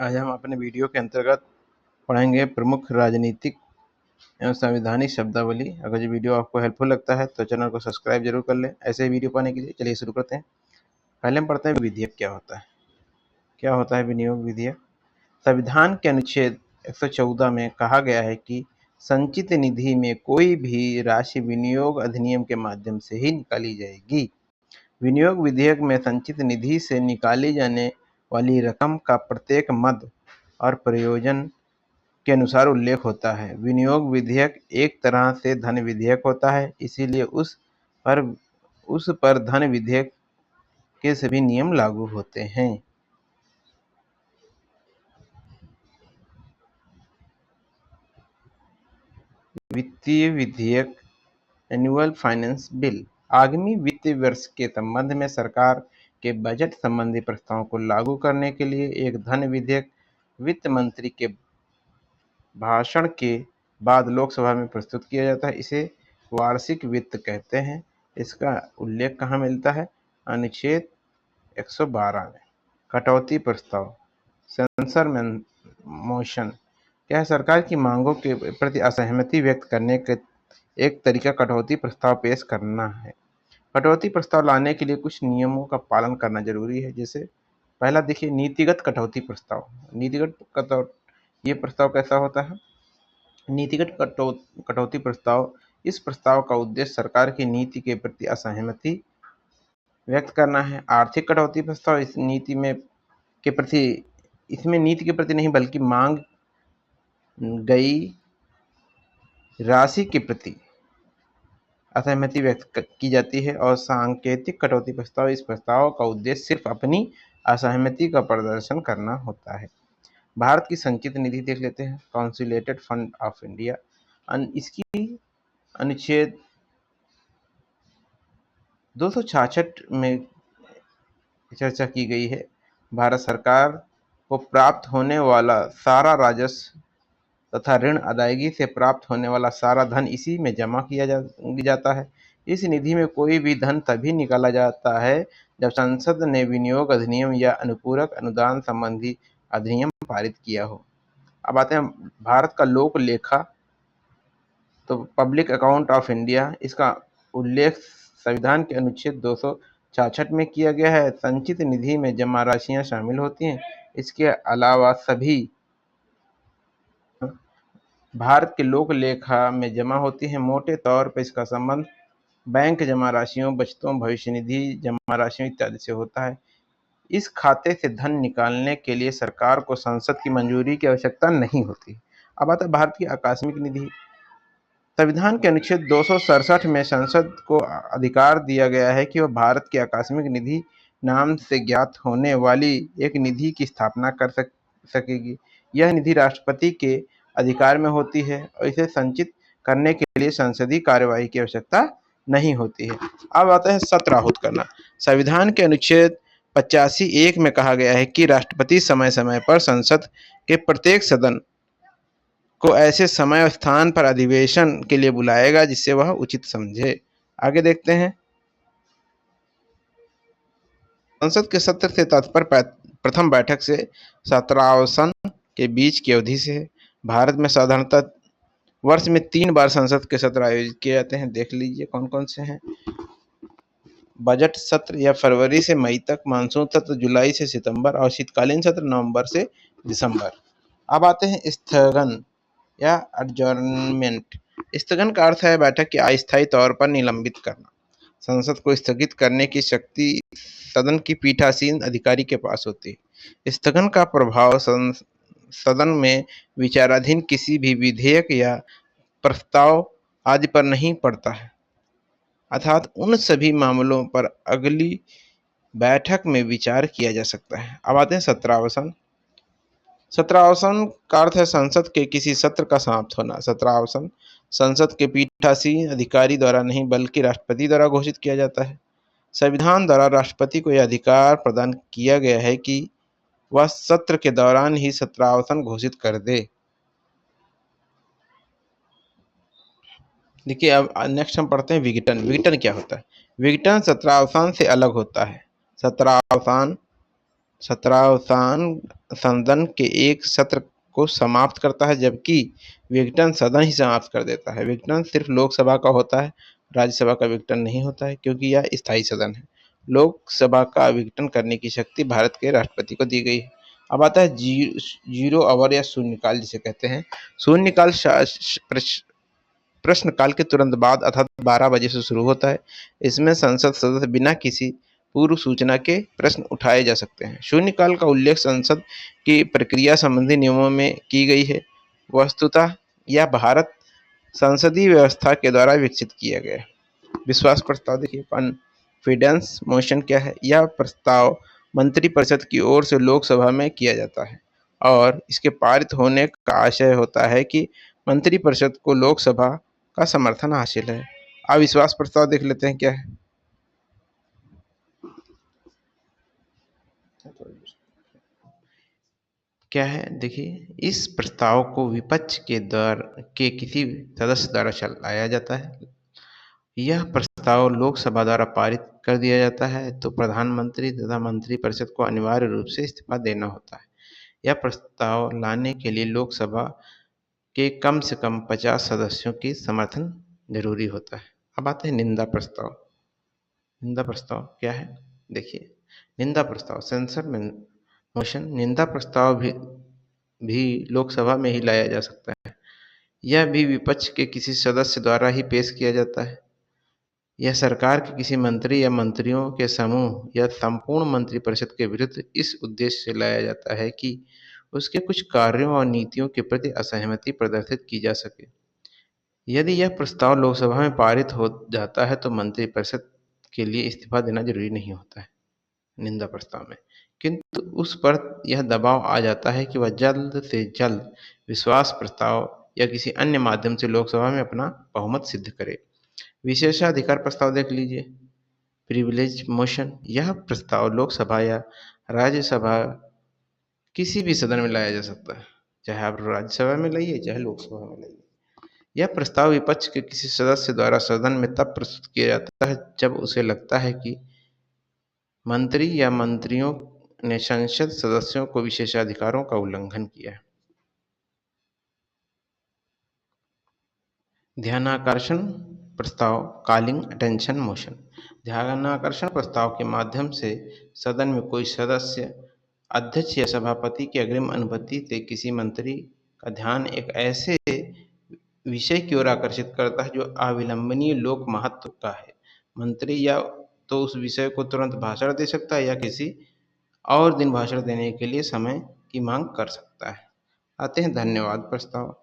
आज हम अपने वीडियो के अंतर्गत पढ़ेंगे प्रमुख राजनीतिक एवं संवैधानिक शब्दावली। अगर ये वीडियो आपको हेल्पफुल लगता है तो चैनल को सब्सक्राइब जरूर कर लें ऐसे ही वीडियो पाने के लिए। चलिए शुरू करते हैं। पहले हम पढ़ते हैं विधेयक क्या होता है। क्या होता है विनियोग विधेयक? संविधान के अनुच्छेद 114 में कहा गया है कि संचित निधि में कोई भी राशि विनियोग अधिनियम के माध्यम से ही निकाली जाएगी। विनियोग विधेयक में संचित निधि से निकाली जाने वाली रकम का प्रत्येक मद और प्रयोजन के अनुसार उल्लेख होता है। विनियोग विधेयक एक तरह से धन विधेयक होता है, इसीलिए उस पर धन विधेयक के सभी नियम लागू होते हैं। वित्तीय विधेयक एनुअल फाइनेंस बिल आगामी वित्तीय वर्ष के संबंध में सरकार के बजट संबंधी प्रस्तावों को लागू करने के लिए एक धन विधेयक वित्त मंत्री के भाषण के बाद लोकसभा में प्रस्तुत किया जाता है। इसे वार्षिक वित्त कहते हैं। इसका उल्लेख कहाँ मिलता है? अनुच्छेद 112 में। कटौती प्रस्ताव सेंसर मोशन क्या है? सरकार की मांगों के प्रति असहमति व्यक्त करने का एक तरीका कटौती प्रस्ताव पेश करना है। कटौती प्रस्ताव लाने के लिए कुछ नियमों का पालन करना जरूरी है। जैसे पहला देखिए, नीतिगत कटौती प्रस्ताव। ये प्रस्ताव कैसा होता है? नीतिगत कटौती प्रस्ताव, इस प्रस्ताव का उद्देश्य सरकार की नीति के प्रति असहमति व्यक्त करना है। आर्थिक कटौती प्रस्ताव इसमें नीति के प्रति नहीं बल्कि मांग गई राशि के प्रति असहमति व्यक्त की जाती है। और सांकेतिक कटौती प्रस्ताव, इस प्रस्ताव का उद्देश्य सिर्फ अपनी असहमति का प्रदर्शन करना होता है। भारत की संचित निधि देख लेते हैं, कॉन्सुलेटेड फंड ऑफ इंडिया। इसकी अनुच्छेद 266 में चर्चा की गई है। भारत सरकार को प्राप्त होने वाला सारा राजस्व तथा ऋण अदायगी से प्राप्त होने वाला सारा धन इसी में जमा किया जाता है। इस निधि में कोई भी धन तभी निकाला जाता है जब संसद ने विनियोग अधिनियम या अनुपूरक अनुदान संबंधी अधिनियम पारित किया हो। अब आते हैं भारत का लोक लेखा, तो पब्लिक अकाउंट ऑफ इंडिया। इसका उल्लेख संविधान के अनुच्छेद 266 में किया गया है। संचित निधि में जमा राशियां शामिल होती हैं। इसके अलावा सभी भारत के लोक लेखा में जमा होती हैं। मोटे तौर पर इसका संबंध बैंक जमा राशियों, बचतों, भविष्य निधि जमा राशियों इत्यादि से होता है। इस खाते से धन निकालने के लिए सरकार को संसद की मंजूरी की आवश्यकता नहीं होती। अब आता है भारत की आकस्मिक निधि। संविधान के अनुच्छेद 267 में संसद को अधिकार दिया गया है कि वह भारत की आकस्मिक निधि नाम से ज्ञात होने वाली एक निधि की स्थापना कर सकेगी। यह निधि राष्ट्रपति के अधिकार में होती है और इसे संचित करने के लिए संसदीय कार्यवाही की आवश्यकता नहीं होती है। अब आता है सत्र आहूत करना। संविधान के अनुच्छेद 85(1) में कहा गया है कि राष्ट्रपति समय समय पर संसद के प्रत्येक सदन को ऐसे समय और स्थान पर अधिवेशन के लिए बुलाएगा जिससे वह उचित समझे। आगे देखते हैं। संसद के सत्र से तात्पर्य प्रथम बैठक से सत्रावसान के बीच की अवधि से है। भारत में साधारणतः वर्ष में 3 बार संसद के सत्र आयोजित किए जाते हैं। देख लीजिए कौन कौन से हैं। बजट सत्र या फरवरी से मई तक, मानसून सत्र जुलाई से सितंबर और शीतकालीन सत्र नवंबर से दिसंबर। अब आते हैं स्थगन या एडजर्नमेंट। स्थगन का अर्थ है बैठक के अस्थायी तौर पर निलंबित करना। संसद को स्थगित करने की शक्ति सदन की पीठासीन अधिकारी के पास होती है। स्थगन का प्रभाव सदन में विचाराधीन किसी भी विधेयक या प्रस्ताव आदि पर नहीं पड़ता है, अर्थात उन सभी मामलों पर अगली बैठक में विचार किया जा सकता है। अब आते हैं सत्रावसान। सत्रावसान का अर्थ है संसद के किसी सत्र का समाप्त होना। सत्रावसान संसद के पीठासीन अधिकारी द्वारा नहीं बल्कि राष्ट्रपति द्वारा घोषित किया जाता है। संविधान द्वारा राष्ट्रपति को यह अधिकार प्रदान किया गया है कि वह सत्र के दौरान ही सत्रावसान घोषित कर दे। देखिए अब नेक्स्ट हम पढ़ते हैं विघटन। विघटन क्या होता है? विघटन सत्रावसान से अलग होता है। सत्रावसान सत्रावसान सदन के एक सत्र को समाप्त करता है, जबकि विघटन सदन ही समाप्त कर देता है। विघटन सिर्फ लोकसभा का होता है, राज्यसभा का विघटन नहीं होता है, क्योंकि यह स्थायी सदन है। लोकसभा का विघटन करने की शक्ति भारत के राष्ट्रपति को दी गई है। अब आता है जीरो आवर या शून्यकाल जिसे कहते हैं। शून्यकाल प्रश्नकाल के तुरंत बाद अर्थात 12 बजे से शुरू होता है। इसमें संसद सदस्य बिना किसी पूर्व सूचना के प्रश्न उठाए जा सकते हैं। शून्यकाल का उल्लेख संसद की प्रक्रिया संबंधी नियमों में की गई है। वस्तुतः यह भारत संसदीय व्यवस्था के द्वारा विकसित किया गया है। विश्वास प्रस्ताव देखिए, कॉन्फिडेंस मोशन क्या है? यह प्रस्ताव मंत्रिपरिषद की ओर से लोकसभा में किया जाता है और इसके पारित होने का आशय होता है कि मंत्रिपरिषद को लोकसभा का समर्थन हासिल है। अविश्वास प्रस्ताव देख लेते हैं क्या है। क्या है देखिए, इस प्रस्ताव को विपक्ष के किसी सदस्य द्वारा चलाया जाता है। यह प्रस्ताव लोकसभा द्वारा पारित कर दिया जाता है तो प्रधानमंत्री तथा मंत्रिपरिषद को अनिवार्य रूप से इस्तीफा देना होता है। यह प्रस्ताव लाने के लिए लोकसभा के कम से कम 50 सदस्यों की समर्थन जरूरी होता है। अब आते हैं निंदा प्रस्ताव। निंदा प्रस्ताव क्या है? देखिए, निंदा प्रस्ताव सेंसर मोशन। निंदा प्रस्ताव भी लोकसभा में ही लाया जा सकता है। यह भी विपक्ष के किसी सदस्य द्वारा ही पेश किया जाता है। यह सरकार के किसी मंत्री या मंत्रियों के समूह या संपूर्ण मंत्रिपरिषद के विरुद्ध इस उद्देश्य से लाया जाता है कि उसके कुछ कार्यों और नीतियों के प्रति असहमति प्रदर्शित की जा सके। यदि यह प्रस्ताव लोकसभा में पारित हो जाता है तो मंत्रिपरिषद के लिए इस्तीफा देना जरूरी नहीं होता है निंदा प्रस्ताव में, किंतु उस पर यह दबाव आ जाता है कि वह जल्द से जल्द विश्वास प्रस्ताव या किसी अन्य माध्यम से लोकसभा में अपना बहुमत सिद्ध करे। विशेषाधिकार प्रस्ताव देख लीजिए, प्रिविलेज मोशन। यह प्रस्ताव लोकसभा या राज्यसभा किसी भी सदन में लाया जा सकता है, चाहे आप राज्यसभा में लाइए चाहे लोकसभा में लाइए। यह प्रस्ताव विपक्ष के किसी सदस्य द्वारा सदन में तब प्रस्तुत किया जाता है जब उसे लगता है कि मंत्री या मंत्रियों ने संसद सदस्यों को विशेषाधिकारों का उल्लंघन किया है। ध्यानाकर्षण प्रस्ताव, कॉलिंग अटेंशन मोशन। ध्यानाकर्षण प्रस्ताव के माध्यम से सदन में कोई सदस्य अध्यक्ष या सभापति की अग्रिम अनुमति से किसी मंत्री का ध्यान एक ऐसे विषय की ओर आकर्षित करता है जो अविलंबनीय लोक महत्व का है। मंत्री या तो उस विषय को तुरंत भाषण दे सकता है या किसी और दिन भाषण देने के लिए समय की मांग कर सकता है। आते हैं धन्यवाद प्रस्ताव।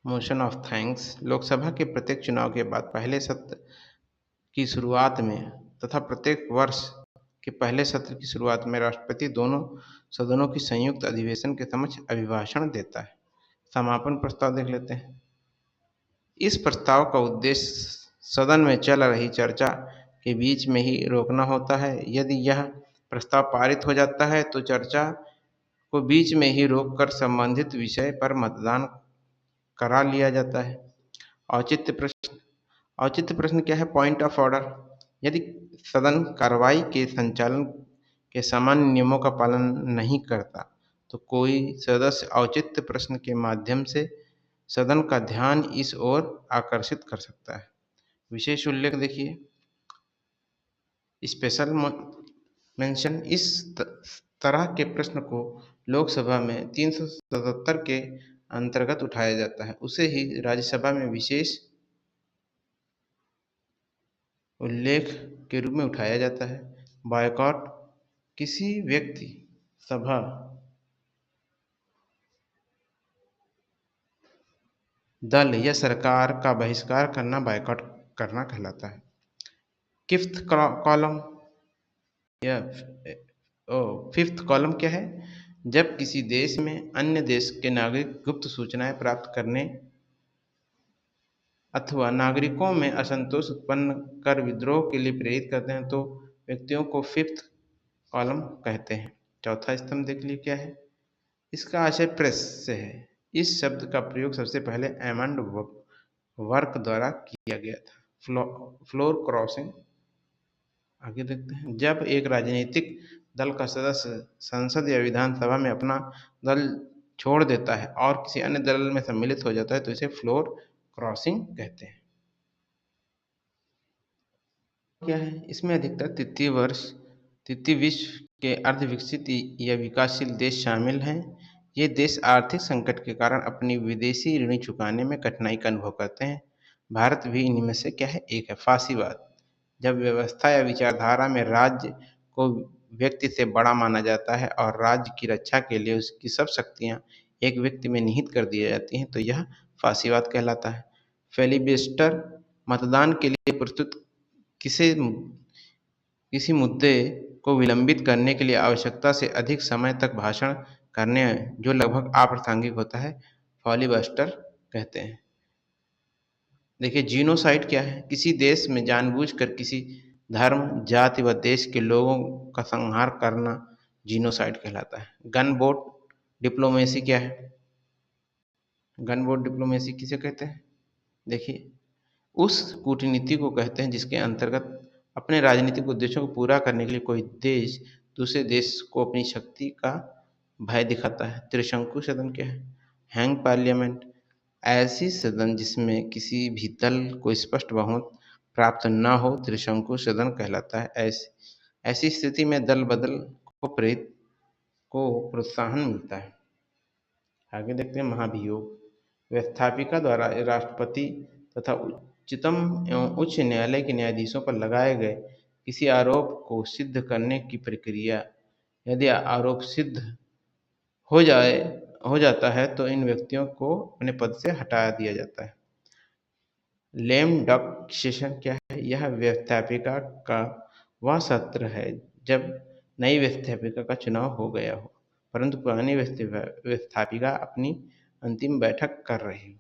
Motion of thanks. लोकसभा के प्रत्येक चुनाव के बाद पहले सत्र की शुरुआत में तथा प्रत्येक वर्ष के पहले सत्र की शुरुआत में राष्ट्रपति दोनों सदनों की संयुक्त अधिवेशन के समक्ष अभिभाषण देता है। समापन प्रस्ताव देख लेते हैं। इस प्रस्ताव का उद्देश्य सदन में चल रही चर्चा के बीच में ही रोकना होता है। यदि यह प्रस्ताव पारित हो जाता है तो चर्चा को बीच में ही रोककर संबंधित विषय पर मतदान करा लिया जाता है। औचित्य प्रश्न। औचित्य प्रश्न क्या है? Point of order. यदि सदन कार्रवाई के संचालन के सामान्य नियमों का पालन नहीं करता तो कोई सदस्य औचित्य प्रश्न के माध्यम से सदन का ध्यान इस ओर आकर्षित कर सकता है। विशेष उल्लेख देखिए, स्पेशल मेंशन। इस तरह के प्रश्न को लोकसभा में 377 के अंतर्गत उठाया जाता है, उसे ही राज्यसभा में विशेष उल्लेख के रूप में उठाया जाता है। बायकॉट। किसी व्यक्ति, सभा, दल या सरकार का बहिष्कार करना बायकॉट करना कहलाता है। फिफ्थ कॉलम या फिफ्थ कॉलम क्या है? जब किसी देश में अन्य देश के नागरिक गुप्त सूचनाएं प्राप्त करने अथवा नागरिकों में असंतोष उत्पन्न कर विद्रोह के लिए प्रेरित करते हैं तो व्यक्तियों को फिफ्थ कॉलम कहते हैं। चौथा स्तंभ देख लीजिए क्या है? इसका आशय प्रेस से है। इस शब्द का प्रयोग सबसे पहले एमंड वर्क द्वारा किया गया था। फ्लोर क्रॉसिंग आगे देखते हैं, जब एक राजनीतिक दल का सदस्य संसद या विधानसभा में अपना दल छोड़ देता है और किसी अन्य दल में सम्मिलित हो जाता है तो इसे फ्लोर क्रॉसिंग कहते हैं। क्या है इसमें अधिकतर तृतीय विश्व के अर्धविकसित या विकासशील देश शामिल हैं। ये देश आर्थिक संकट के कारण अपनी विदेशी ऋण चुकाने में कठिनाई का अनुभव करते हैं। भारत भी इनमें से क्या है, एक है फासीवाद। जब व्यवस्था या विचारधारा में राज्य को व्यक्ति से बड़ा माना जाता है और राज्य की रक्षा के लिए उसकी सब शक्तियां एक व्यक्ति में निहित कर दी जाती हैं तो यह फासीवाद कहलाता है। फेलिबस्टर मतदान के लिए प्रस्तुत किसी किसी मुद्दे को विलंबित करने के लिए आवश्यकता से अधिक समय तक भाषण करने जो लगभग अप्रासंगिक होता है, फॉलीबस्टर कहते हैं। देखिए जीनोसाइड क्या है, किसी देश में जानबूझकर किसी धर्म, जाति व देश के लोगों का संहार करना जीनोसाइड कहलाता है। गन वोट डिप्लोमेसी क्या है, गन वोट डिप्लोमेसी किसे कहते हैं? देखिए उस कूटनीति को कहते हैं जिसके अंतर्गत अपने राजनीतिक उद्देश्यों को पूरा करने के लिए कोई देश दूसरे देश को अपनी शक्ति का भय दिखाता है। त्रिशंकु सदन क्या है? हैंग पार्लियामेंट ऐसी सदन जिसमें किसी भी दल को स्पष्ट बहुमत प्राप्त न हो त्रिशंकु सदन कहलाता है। ऐसी ऐसी स्थिति में दल बदल को प्रोत्साहन मिलता है। आगे देखते हैं महाभियोग। व्यवस्थापिका द्वारा राष्ट्रपति तथा उच्चतम एवं उच्च न्यायालय के न्यायाधीशों पर लगाए गए किसी आरोप को सिद्ध करने की प्रक्रिया। यदि आरोप सिद्ध हो जाए हो जाता है तो इन व्यक्तियों को अपने पद से हटा दिया जाता है। लेम डक सेशन क्या है? यह व्यवस्थापिका का वह सत्र है जब नई व्यवस्थापिका का चुनाव हो गया हो परंतु पुरानी व्यवस्थापिका अपनी अंतिम बैठक कर रही हो।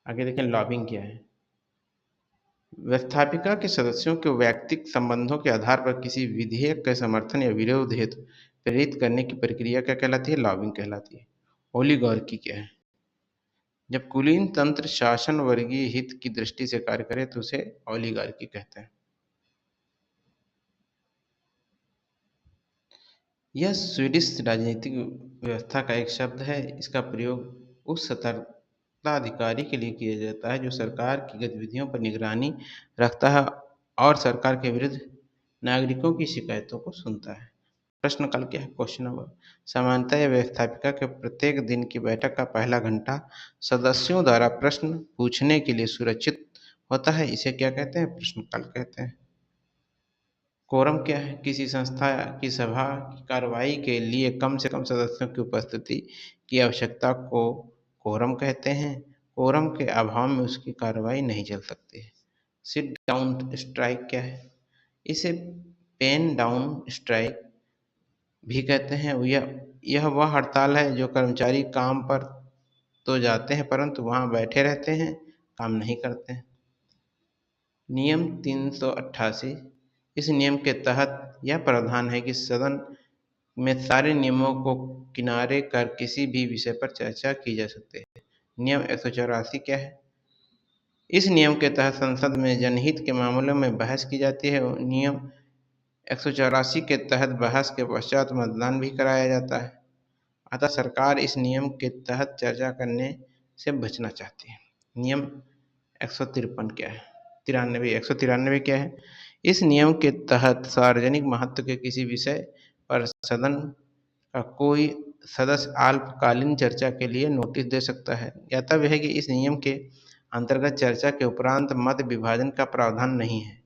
आगे देखें लॉबिंग क्या है। व्यवस्थापिका के सदस्यों के व्यक्तिगत संबंधों के आधार पर किसी विधेयक के समर्थन या विरोध हेतु प्रेरित करने की प्रक्रिया क्या कहलाती है? लॉबिंग कहलाती है। ओलिगार्की क्या है? जब कुलीन तंत्र शासन वर्गीय हित की दृष्टि से कार्य करे तो उसे ओलिगार्की कहते हैं। यह स्वीडिश राजनीतिक व्यवस्था का एक शब्द है। इसका प्रयोग उस सतर्कता अधिकारी के लिए किया जाता है जो सरकार की गतिविधियों पर निगरानी रखता है और सरकार के विरुद्ध नागरिकों की शिकायतों को सुनता है। प्रश्नकाल क्या है? Question number. सामान्यतः यह व्यवस्थापिका के प्रत्येक दिन की बैठक का पहला घंटा सदस्यों द्वारा प्रश्न पूछने के लिए सुरक्षित होता है। इसे क्या कहते हैं? प्रश्नकाल कहते हैं। कोरम क्या है? किसी संस्था की सभा की कार्रवाई के लिए कम से कम सदस्यों की उपस्थिति की आवश्यकता को कोरम कहते हैं। कोरम के अभाव में उसकी कार्रवाई नहीं चल सकती है। सिट डाउन स्ट्राइक क्या है? इसे पेन डाउन स्ट्राइक भी कहते हैं। यह वह हड़ताल है जो कर्मचारी काम पर तो जाते हैं परंतु वहां बैठे रहते हैं, काम नहीं करते हैं। नियम 388। इस नियम के तहत यह प्रावधान है कि सदन में सारे नियमों को किनारे कर किसी भी विषय पर चर्चा की जा सकती है। नियम 184 क्या है? इस नियम के तहत संसद में जनहित के मामलों में बहस की जाती है। नियम 184 के तहत बहस के पश्चात मतदान भी कराया जाता है। अतः सरकार इस नियम के तहत चर्चा करने से बचना चाहती है। नियम 153 क्या है? 193 क्या है? इस नियम के तहत सार्वजनिक महत्व के किसी विषय पर सदन का कोई सदस्य अल्पकालीन चर्चा के लिए नोटिस दे सकता है। ज्ञातव्य है कि इस नियम के अंतर्गत चर्चा के उपरांत मत विभाजन का प्रावधान नहीं है।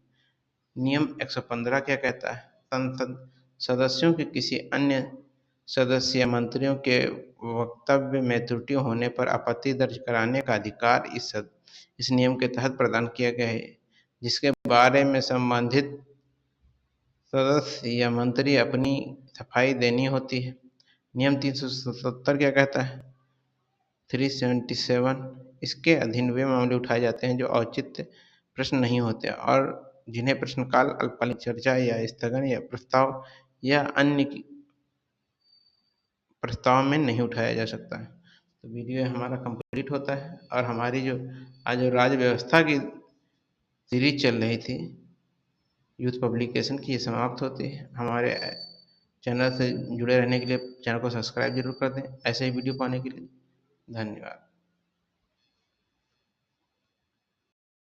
नियम 115 क्या कहता है? संसद सदस्यों के किसी अन्य सदस्य या मंत्रियों के वक्तव्य में त्रुटि होने पर आपत्ति दर्ज कराने का अधिकार इस नियम के तहत प्रदान किया गया है, जिसके बारे में संबंधित सदस्य या मंत्री अपनी सफाई देनी होती है। नियम 377 क्या कहता है? 377 इसके अधीन वे मामले उठाए जाते हैं जो औचित्य प्रश्न नहीं होते और जिन्हें प्रश्नकाल, अल्पकालीन चर्चा या स्थगन या प्रस्ताव या अन्य प्रस्ताव में नहीं उठाया जा सकता है। तो वीडियो हमारा कंप्लीट होता है और हमारी जो आज जो राज्य व्यवस्था की सीरीज चल रही थी यूथ पब्लिकेशन की ये समाप्त होती है। हमारे चैनल से जुड़े रहने के लिए चैनल को सब्सक्राइब जरूर कर दें ऐसे ही वीडियो पाने के लिए। धन्यवाद।